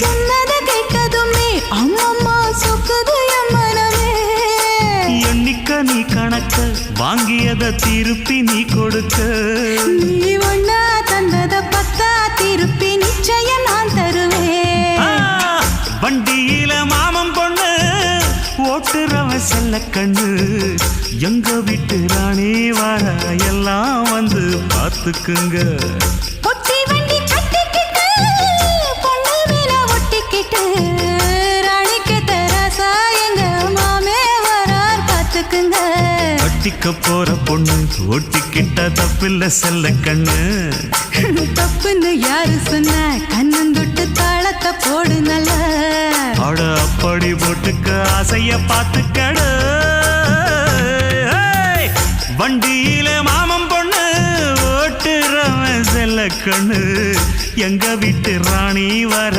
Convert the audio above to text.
சொன்னத கேட்டதுமே அம்மம்மா சொக்குது என் மனமே. எண்ணிக்க நீ கணக்க வாங்கியத திருப்பி நீ கொடுக்க. நீ ஒன்னா தந்தத பத்தா திருப்பி நிச்சயம் நான் தருவேன். வண்டியில மாமன் பொண்ணு ஓட்டுறவன் செல்ல கண்ணு. எங்க வீட்டு ராணி வர எல்லாம் வந்து பார்த்துக்குங்க. ஒட்டி வண்டி கட்டிக்கிட்டு பொண்ணு மேல ஒட்டிக்கிட்டு ராணிக்கு தராசா எங்க மாமே வரார் பார்த்துக்குங்க. கட்டிக்க போற பொண்ணு ஒட்டிக்கிட்ட தப்பில்ல செல்ல கண்ணு. தப்புன்னு யாரு சொன்ன கண்ணந்தொட்டு தாளத்தை போடு நல்ல. அட அப்படி போட்டுக்க ஆசைய பார்த்துக்கடு. வண்டியில மாமன் பொண்ணு ஓட்டுறவன் செல்ல கண்ணு. எங்க வீட்டு ராணி